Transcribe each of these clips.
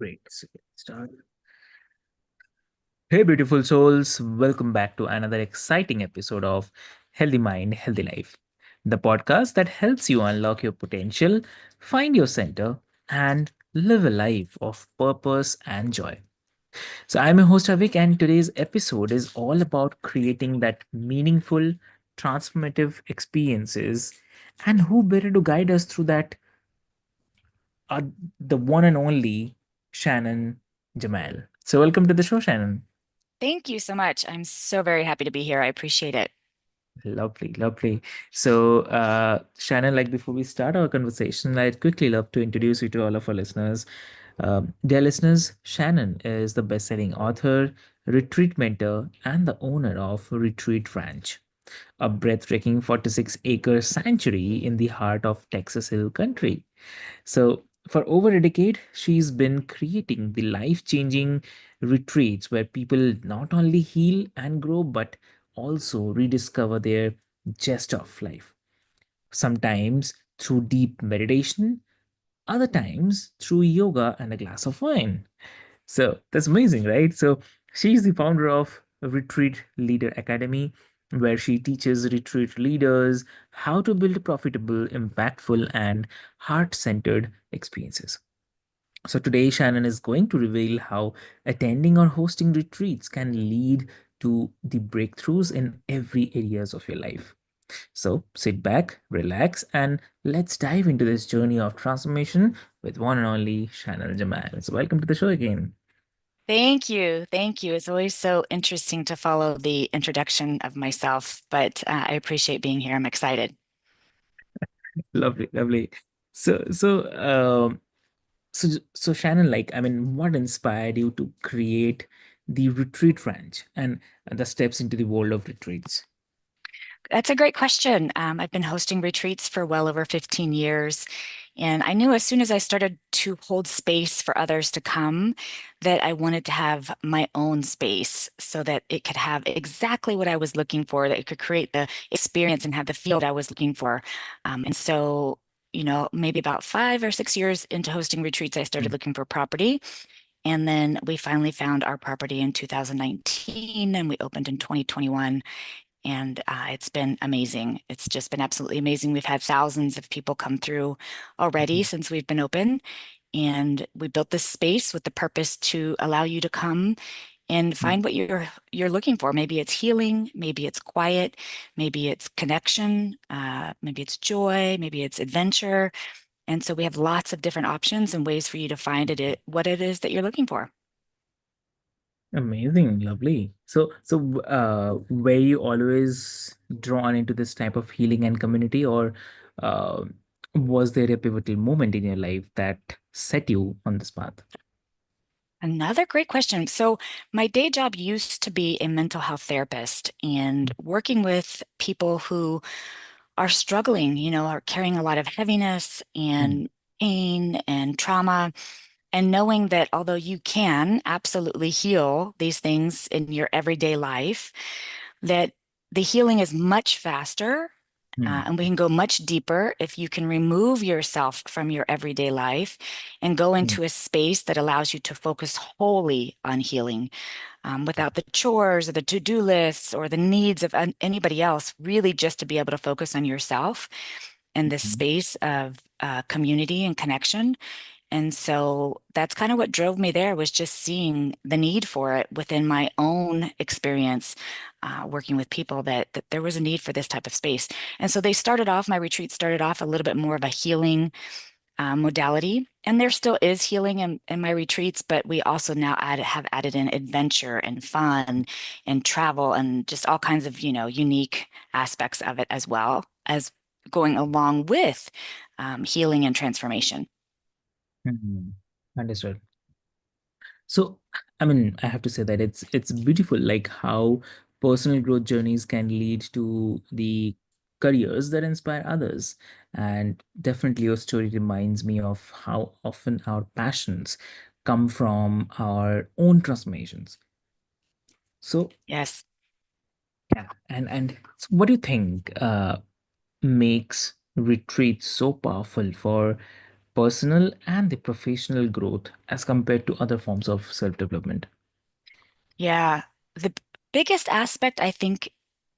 Great. So let's start. Hey, beautiful souls. Welcome back to another exciting episode of Healthy Mind, Healthy Life, the podcast that helps you unlock your potential, find your center, and live a life of purpose and joy. So, I'm your host, Avik, and today's episode is all about creating that meaningful, transformative experiences. And who better to guide us through that are the one and only Shannon Jamail. So, welcome to the show, Shannon. Thank you so much. I'm so very happy to be here. I appreciate it. Lovely, lovely. So, Shannon, like before we start our conversation, I'd quickly love to introduce you to all of our listeners. Dear listeners, Shannon is the best-selling author, retreat mentor, and the owner of Retreat Ranch, a breathtaking 46-acre sanctuary in the heart of Texas Hill Country. So, for over a decade, she's been creating the life changing retreats where people not only heal and grow, but also rediscover their zest of life. Sometimes through deep meditation, other times through yoga and a glass of wine. So that's amazing, right? So she's the founder of Retreat Leader Academy, where she teaches retreat leaders how to build profitable, impactful, and heart centered experiences. So today, Shannon is going to reveal how attending or hosting retreats can lead to the breakthroughs in every areas of your life. So sit back, relax, and let's dive into this journey of transformation with one and only Shannon Jamal. So welcome to the show again. Thank you. Thank you. It's always so interesting to follow the introduction of myself, but I appreciate being here. I'm excited. Lovely, lovely. So, so, so Shannon, like, I mean, what inspired you to create the retreat ranch and the steps into the world of retreats? That's a great question. I've been hosting retreats for well over 15 years. And I knew as soon as I started to hold space for others to come that I wanted to have my own space so that it could have exactly what I was looking for, that it could create the experience and have the feel that I was looking for. And so, maybe about 5 or 6 years into hosting retreats, I started Mm. looking for property. And then we finally found our property in 2019 and we opened in 2021. And it's been amazing. It's just been absolutely amazing. We've had thousands of people come through already since we've been open. And we built this space with the purpose to allow you to come and Mm. find what you're looking for. Maybe it's healing, maybe it's quiet, maybe it's connection, maybe it's joy, maybe it's adventure. And so we have lots of different options and ways for you to find what it is that you're looking for. Amazing, lovely. So, were you always drawn into this type of healing and community, or uh, was there a pivotal moment in your life that set you on this path? Another great question. So, my day job used to be a mental health therapist and working with people who are struggling, are carrying a lot of heaviness Mm. and pain and trauma. And knowing that although you can absolutely heal these things in your everyday life, that the healing is much faster. Mm. And we can go much deeper if you can remove yourself from your everyday life and go Mm. into a space that allows you to focus wholly on healing without the chores or the to-do lists or the needs of anybody else, really just to be able to focus on yourself and this Mhm. space of community and connection. And so that's kind of what drove me there was just seeing the need for it within my own experience, working with people that there was a need for this type of space. And so my retreat started off a little bit more of a healing modality. And there still is healing in my retreats, but we also now have added in adventure and fun and travel and just all kinds of, unique aspects of it as well as going along with healing and transformation. Mhm. Understood. So, I mean, I have to say that it's beautiful, like how personal growth journeys can lead to the careers that inspire others. And definitely, your story reminds me of how often our passions come from our own transformations. So, Yes. yeah, and so what do you think makes retreats so powerful for personal and the professional growth as compared to other forms of self-development? Yeah, the biggest aspect I think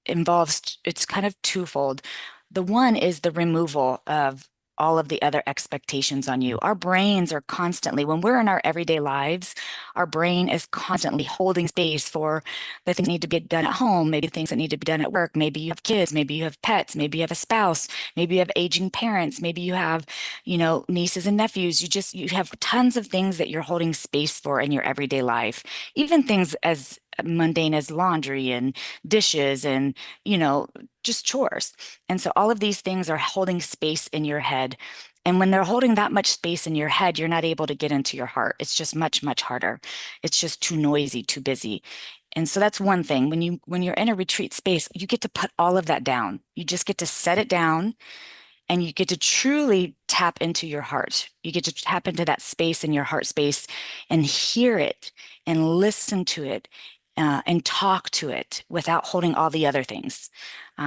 involves it's kind of twofold. The one is the removal of all of the other expectations on you. Our brains are constantly, when we're in our everyday lives, our brain is constantly holding space for the things that need to get done at home, maybe things that need to be done at work. Maybe you have kids, maybe you have pets, maybe you have a spouse, maybe you have aging parents, maybe you have, nieces and nephews. You have tons of things that you're holding space for in your everyday life, even things as mundane as laundry and dishes and, you know, just chores. And so all of these things are holding space in your head. And when they're holding that much space in your head, you're not able to get into your heart. It's just much, much harder. It's just too noisy, too busy. And so that's one thing. When you're in a retreat space, you get to put all of that down. You just get to set it down and you get to truly tap into your heart. You get to tap into that space in your heart space and hear it and listen to it and talk to it without holding all the other things.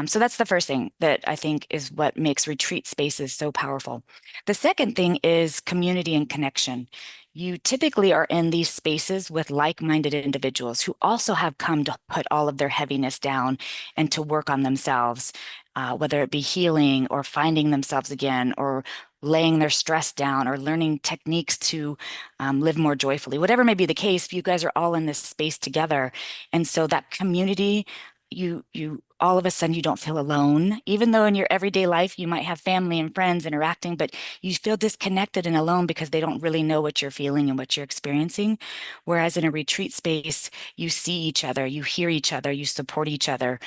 So that's the first thing that I think is what makes retreat spaces so powerful. The second thing is community and connection. You typically are in these spaces with like-minded individuals who also have come to put all of their heaviness down and to work on themselves, whether it be healing or finding themselves again or laying their stress down or learning techniques to live more joyfully. Whatever may be the case, you guys are all in this space together. And so that community, you all of a sudden you don't feel alone, even though in your everyday life you might have family and friends interacting, but you feel disconnected and alone because they don't really know what you're feeling and what you're experiencing. Whereas in a retreat space, you see each other, you hear each other, you support each other,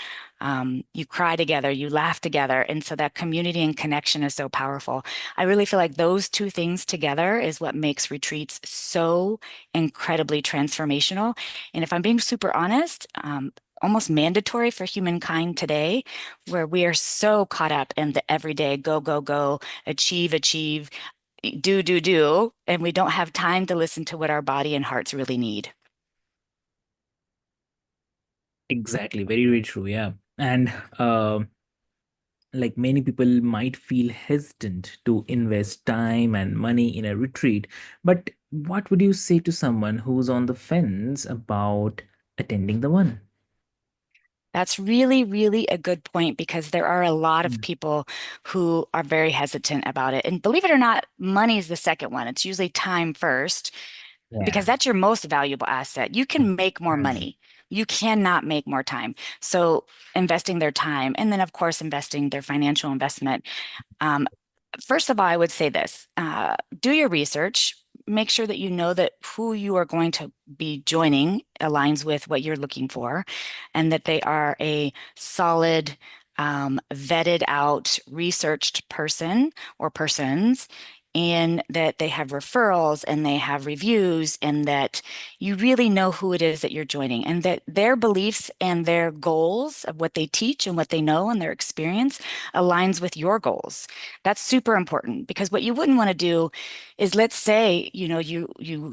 you cry together, you laugh together. And so that community and connection is so powerful. I really feel like those two things together is what makes retreats so incredibly transformational. And if I'm being super honest, almost mandatory for humankind today, where we are so caught up in the everyday go, go, go, achieve, achieve, do, do, do, and we don't have time to listen to what our body and hearts really need. Exactly, very, very true. Yeah. And like many people might feel hesitant to invest time and money in a retreat, but what would you say to someone who's on the fence about attending the one? That's really, really a good point because there are a lot of Mm. people who are very hesitant about it. And believe it or not, money is the second one. It's usually time first because Yeah. that's your most valuable asset. You can make more Mhm. money. You cannot make more time. So investing their time and then, of course, investing their financial investment. Um, First of all, I would say this, do your research. Make sure that you know that who you are going to be joining aligns with what you're looking for and that they are a solid, vetted out, researched person or persons, and that they have referrals and they have reviews, and that you really know who it is that you're joining, and that their beliefs and their goals of what they teach and what they know and their experience aligns with your goals. That's super important because what you wouldn't want to do is, let's say, you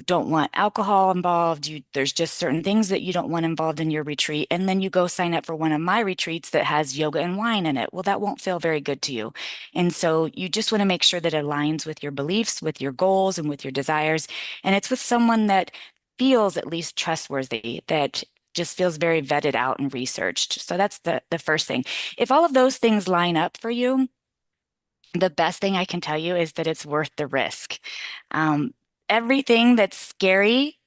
don't want alcohol involved, there's just certain things that you don't want involved in your retreat, and then you go sign up for one of my retreats that has yoga and wine in it. Well, that won't feel very good to you. And so you just want to make sure that it aligns with your beliefs, with your goals, and with your desires. And it's with someone that feels at least trustworthy, that just feels very vetted out and researched. So that's the first thing. If all of those things line up for you, the best thing I can tell you is that it's worth the risk. Um, Everything that's scary,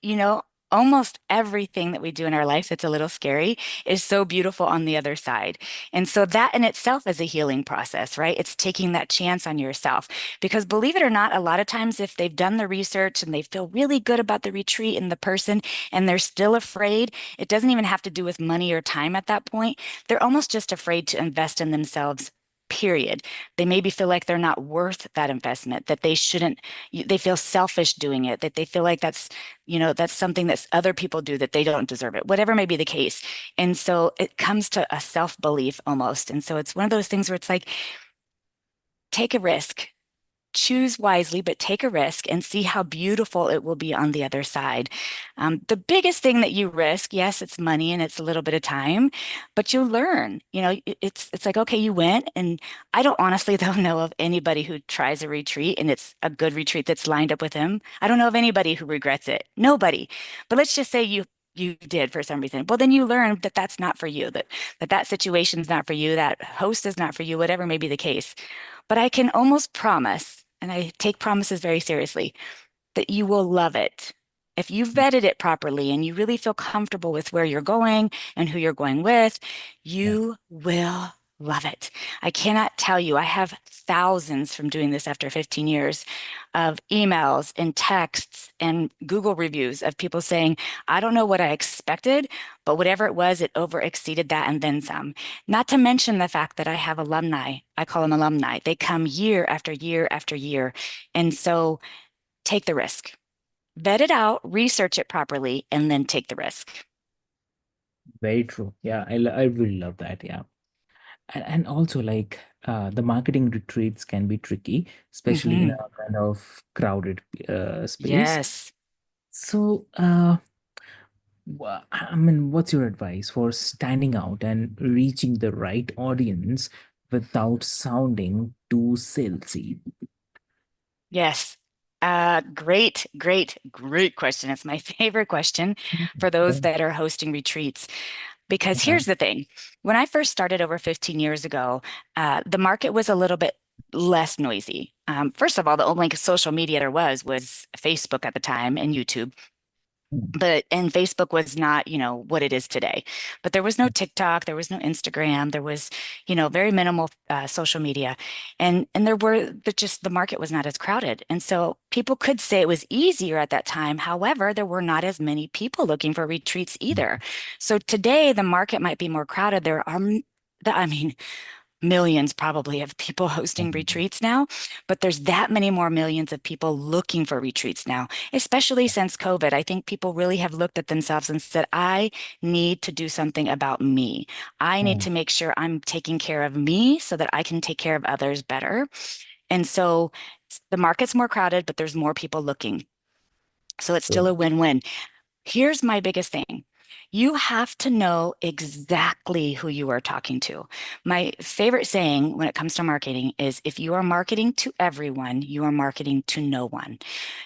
almost everything that we do in our life that's a little scary is so beautiful on the other side. And so that in itself is a healing process, right? It's taking that chance on yourself. Because believe it or not, a lot of times if they've done the research and they feel really good about the retreat and the person and they're still afraid, it doesn't even have to do with money or time at that point. They're almost just afraid to invest in themselves. Period. They maybe feel like they're not worth that investment, that they shouldn't, they feel selfish doing it, that they feel like that's something that other people do, that they don't deserve it, whatever may be the case. And so it comes to a self-belief almost. And so it's one of those things where it's like, take a risk, choose wisely, but take a risk and see how beautiful it will be on the other side. The biggest thing that you risk, yes, it's money and it's a little bit of time, but you learn. It's like, okay, you went, and I don't honestly though know of anybody who tries a retreat and it's a good retreat that's lined up with him. I don't know of anybody who regrets it. Nobody. But let's just say you did for some reason. Well, then you learn that that's not for you, that situation is not for you, that host is not for you, whatever may be the case. But I can almost promise, and I take promises very seriously, that you will love it. If you vetted it properly and you really feel comfortable with where you're going and who you're going with, Yeah. you will love it. I cannot tell you, I have thousands from doing this after 15 years of emails and texts and Google reviews of people saying, I don't know what I expected, but whatever it was, it over exceeded that and then some. Not to mention the fact that I have alumni. I call them alumni. They come year after year after year. And so take the risk. Vet it out, research it properly, and then take the risk. Very true. Yeah, I really love that. Yeah. And also like the marketing retreats can be tricky, especially in Hmm. a kind of crowded space. Yes. So, I mean, what's your advice for standing out and reaching the right audience without sounding too salesy? Yes. Great question. It's my favorite question for those Okay. that are hosting retreats. Because Yeah. here's the thing. When I first started over 15 years ago, the market was a little bit less noisy. First of all, the only social media there was Facebook at the time and YouTube. Mm. And Facebook was not, what it is today. But there was no TikTok, there was no Instagram, there was, very minimal social media, and the market was not as crowded, and so people could say it was easier at that time. However, there were not as many people looking for retreats either. So today the market might be more crowded. I mean, millions probably of people hosting Mm. retreats now, but there's that many more millions of people looking for retreats now, especially since COVID. I think people really have looked at themselves and said, I need to do something about me. I need Mm. to make sure I'm taking care of me so that I can take care of others better. And so the market's more crowded, but there's more people looking. So it's still True. a win-win. Here's my biggest thing. You have to know exactly who you are talking to. My favorite saying when it comes to marketing is if you are marketing to everyone, you are marketing to no one.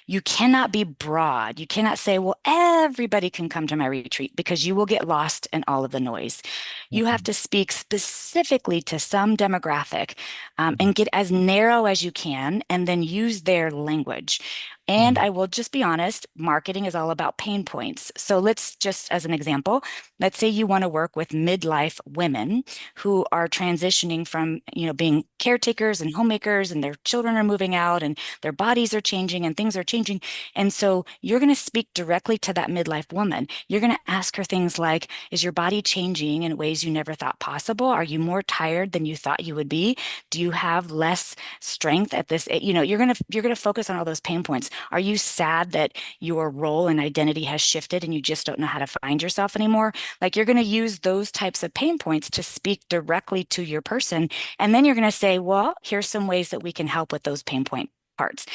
You cannot be broad. You cannot say, well, everybody can come to my retreat because you will get lost in all of the noise. You have Mm. to speak specifically to some demographic Mm. and get as narrow as you can and then use their language. And Mm. I will just be honest, marketing is all about pain points. So let's just, as an example, let's say you want to work with midlife women who are transitioning from, being caretakers and homemakers, and their children are moving out and their bodies are changing and things are changing. And so you're going to speak directly to that midlife woman. You're going to ask her things like, is your body changing in ways you never thought possible? Are you more tired than you thought you would be? Do you have less strength at this? You're going to focus on all those pain points. Are you sad that your role and identity has shifted and you just don't know how to find yourself anymore? Like you're going to use those types of pain points to speak directly to your person. And then you're going to say, well, here's some ways that we can help with those pain point parts.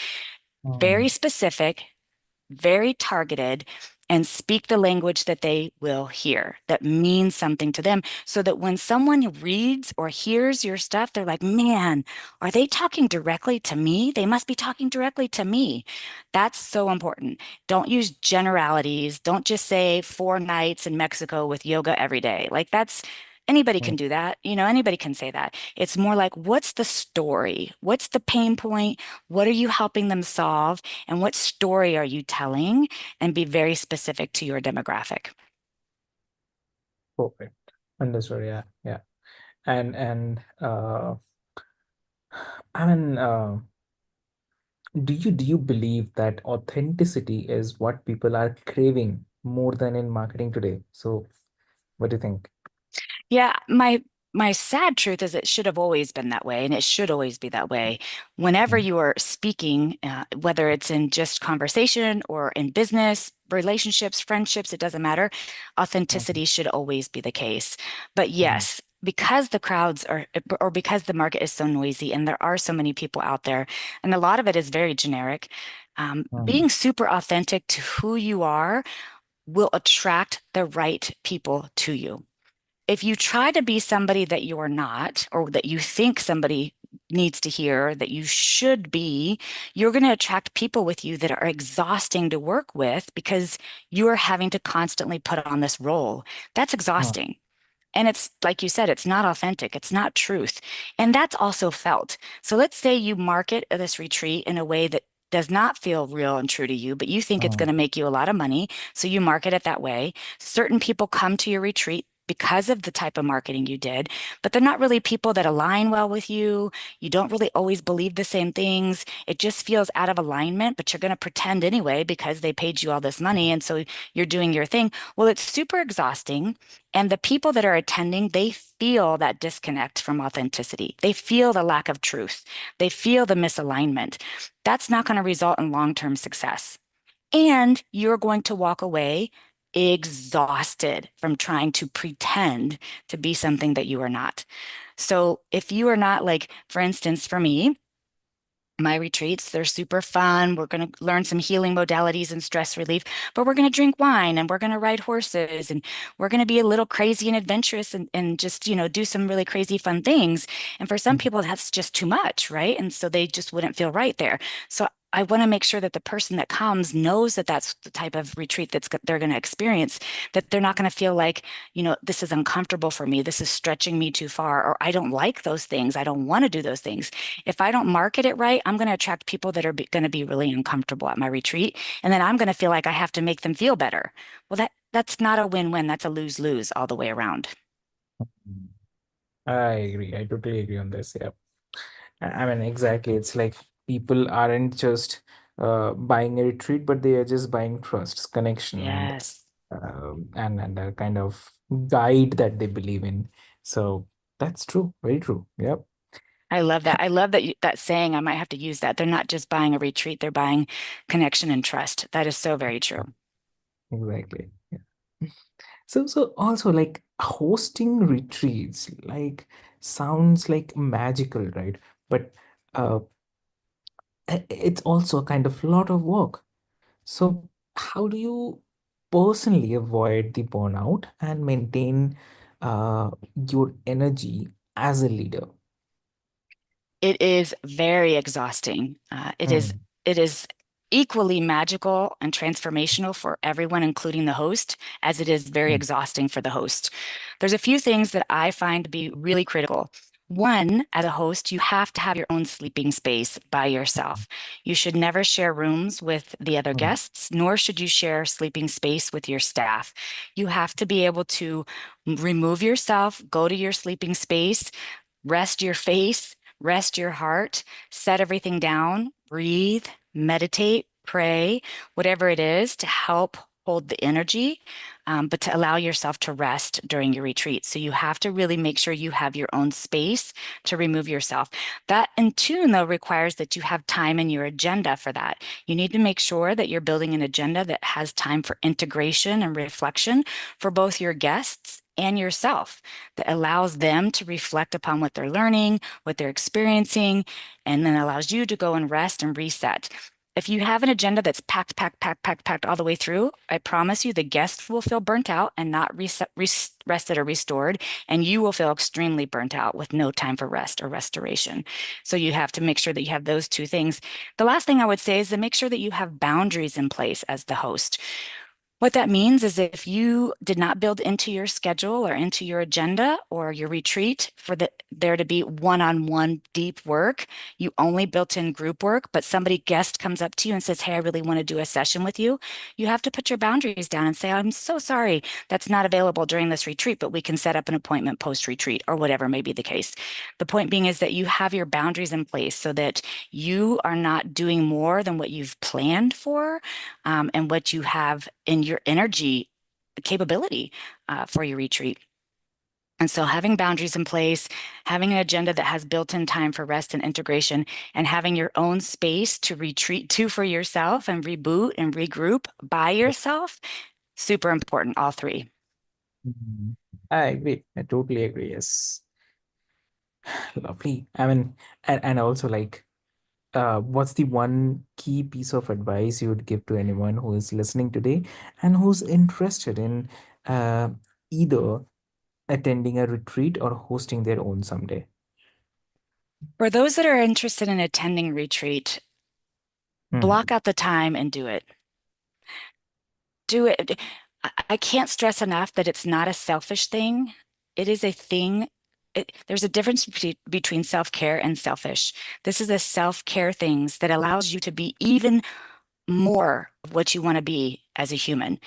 Mm. Very specific, very targeted, and speak the language that they will hear that means something to them, so that when someone reads or hears your stuff, they're like, man, are they talking directly to me? They must be talking directly to me. That's so important. Don't use generalities. Don't just say 4 nights in Mexico with yoga every day. Like that's anybody Mm. can do that. Anybody can say that. It's more like, what's the story? What's the pain point? What are you helping them solve? And what story are you telling? And be very specific to your demographic. Perfect. Understood. Yeah. Yeah. And I mean, do you believe that authenticity is what people are craving more than in marketing today? So, what do you think? Yeah, my sad truth is it should have always been that way, and it should always be that way. Whenever Mm. you are speaking, whether it's in just conversation or in business, relationships, friendships, it doesn't matter. Mm. Authenticity should always be the case. But Mm. yes. because the crowds are, or because the market is so noisy and there are so many people out there, and a lot of it is very generic, Mm, being super authentic to who you are will attract the right people to you. If you try to be somebody that you're not, or that you think somebody needs to hear that you should be, you're going to attract people with you that are exhausting to work with because you are having to constantly put on this role. That's mm, exhausting. And it's like you said, it's not authentic, it's not truth. And that's also felt. So let's say you market this retreat in a way that does not feel real and true to you, but you think it's going mm, to make you a lot of money. So you market it that way. Certain people come to your retreat because of the type of marketing you did, but they're not really people that align well with you. You don't really always believe the same things. It just feels out of alignment, but you're going to pretend anyway because they paid you all this money. And so you're doing your thing. Well, it's super exhausting. And the people that are attending, they feel that disconnect from authenticity. They feel the lack of truth. They feel the misalignment. That's not going to result in long-term success. And you're going to walk away exhausted from trying to pretend to be something that you are not. So if you are not like, for instance, for me, my retreats, they're super fun. We're going to learn some healing modalities and stress relief, but we're going to drink wine and we're going to ride horses and we're going to be a little crazy and adventurous and just, do some really crazy fun things. And for some mm, people, that's just too much, right? And so they just wouldn't feel right there. So I want to make sure that the person that comes knows that that's the type of retreat they're going to experience, that they're not going to feel like, this is uncomfortable for me. This is stretching me too far, or I don't like those things. I don't want to do those things. If I don't market it right, I'm going to attract people that are going to be really uncomfortable at my retreat, and then I'm going to feel like I have to make them feel better. Well, that's not a win-win. That's a lose-lose all the way around. mm. I agree. I totally agree on this. Yeah. I mean, exactly. It's like people aren't just buying a retreat, but they are just buying trust, connection, Yes. and a kind of guide that they believe in. So that's true. Very true. Yep. I love that. I love that saying. I might have to use that. They're not just buying a retreat, they're buying connection and trust. That is so very true. Exactly. Yeah. So also like hosting retreats, like sounds like magical, right? But uh, it's also a kind of lot of work. So, how do you personally avoid the burnout and maintain your energy as a leader? It is very exhausting. Mm, It is equally magical and transformational for everyone, including the host, as it is very mm, exhausting for the host. There's a few things that I find to be really critical. One, as a host, you have to have your own sleeping space by yourself. You should never share rooms with the other mm, guests, nor should you share sleeping space with your staff. You have to be able to remove yourself, go to your sleeping space, rest your face, rest your heart, set everything down, breathe, meditate, pray, whatever it is to help hold the energy, but to allow yourself to rest during your retreat. So you have to really make sure you have your own space to remove yourself. That in tune, though, requires that you have time in your agenda for that. You need to make sure that you're building an agenda that has time for integration and reflection for both your guests and yourself, that allows them to reflect upon what they're learning, what they're experiencing, and then allows you to go and rest and reset. If you have an agenda that's packed, packed, packed, packed, packed all the way through, I promise you the guest will feel burnt out and not rested or restored, and you will feel extremely burnt out with no time for rest or restoration. So you have to make sure that you have those two things. The last thing I would say is to make sure that you have boundaries in place as the host. What that means is if you did not build into your schedule or into your agenda or your retreat for there to be one-on-one deep work, you only built in group work, but somebody guest comes up to you and says, "Hey, I really want to do a session with you." You have to put your boundaries down and say, "I'm so sorry that's not available during this retreat, but we can set up an appointment post-retreat," or whatever may be the case. The point being is that you have your boundaries in place so that you are not doing more than what you've planned for, and what you have in your energy capability for your retreat. And so having boundaries in place, having an agenda that has built-in time for rest and integration, and having your own space to retreat to for yourself and reboot and regroup by yourself, super important, all three. mm. I agree. I totally agree. Yes. Lovely. I mean, and also like, what's the one key piece of advice you would give to anyone who is listening today and who's interested in uh, either attending a retreat or hosting their own someday? For those that are interested in attending retreat, block Hmm. out the time and do it. Do it. I can't stress enough that it's not a selfish thing. It is a thing. There's a difference between self-care and selfish. This is a self-care things that allows you to be even more of what you want to be as a human.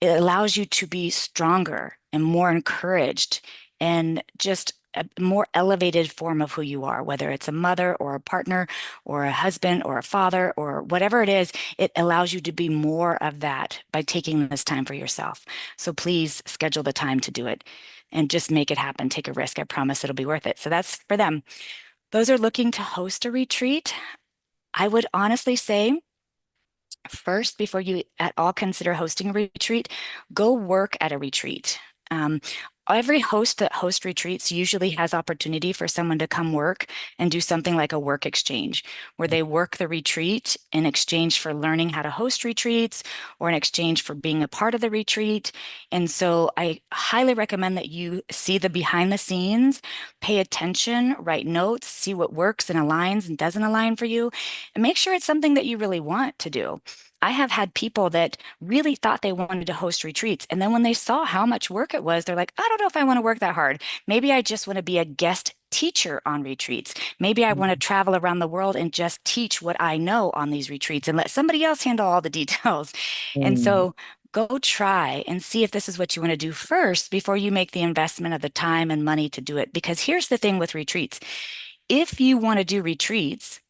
It allows you to be stronger and more encouraged and just a more elevated form of who you are, whether it's a mother or a partner or a husband or a father or whatever it is, it allows you to be more of that by taking this time for yourself. So please schedule the time to do it and just make it happen. Take a risk. I promise it'll be worth it. So that's for them. Those are looking to host a retreat. I would honestly say, first, before you at all consider hosting a retreat, go work at a retreat. Um, every host that hosts retreats usually has opportunity for someone to come work and do something like a work exchange, where they work the retreat in exchange for learning how to host retreats or in exchange for being a part of the retreat. And so I highly recommend that you see the behind the scenes, pay attention, write notes, see what works and aligns and doesn't align for you, and make sure it's something that you really want to do. I have had people that really thought they wanted to host retreats. And then when they saw how much work it was, they're like, I don't know if I want to work that hard. Maybe I just want to be a guest teacher on retreats. Maybe I want to travel around the world and just teach what I know on these retreats and let somebody else handle all the details. And Mm. so go try and see if this is what you want to do first before you make the investment of the time and money to do it. Because here's the thing with retreats. If you want to do retreats,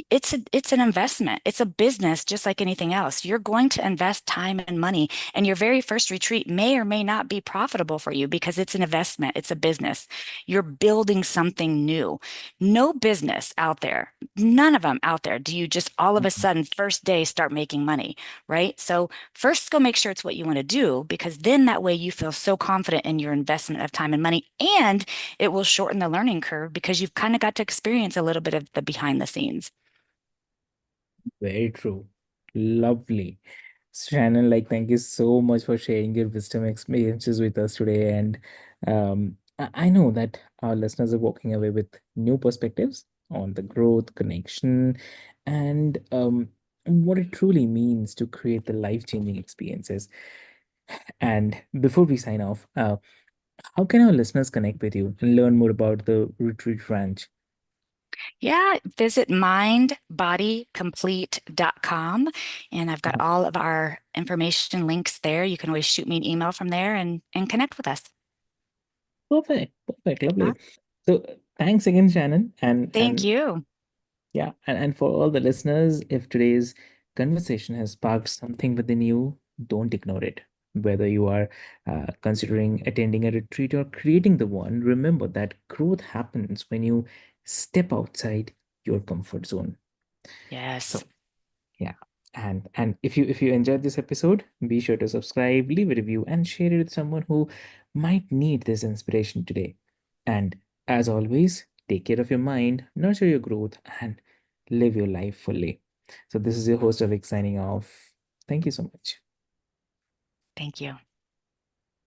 it's an investment. It's a business just like anything else. You're going to invest time and money, and your very first retreat may or may not be profitable for you because it's an investment. It's a business. You're building something new. No business out there, none of them out there, do you just all of a sudden first day start making money, right? So first go make sure it's what you want to do, because then that way you feel so confident in your investment of time and money, and it will shorten the learning curve because you've kind of got to experience a little bit of the behind the scenes. Very true. Lovely. Shannon, like, thank you so much for sharing your wisdom experiences with us today. And I know that our listeners are walking away with new perspectives on the growth, connection, and what it truly means to create the life-changing experiences. And before we sign off, how can our listeners connect with you and learn more about the Retreat Ranch? Yeah, visit mindbodycomplete.com, and I've got all of our information links there. You can always shoot me an email from there and connect with us. Perfect, perfect, Huh? lovely. So thanks again, Shannon, Thank you. yeah, and for all the listeners, if today's conversation has sparked something within you, don't ignore it. Whether you are considering attending a retreat or creating the one, remember that growth happens when you step outside your comfort zone. Yes. So yeah, and if you enjoyed this episode, be sure to subscribe, leave a review, and share it with someone who might need this inspiration today. And as always, take care of your mind, nurture your growth, and live your life fully. So this is your host Avik signing off. Thank you so much. Thank you.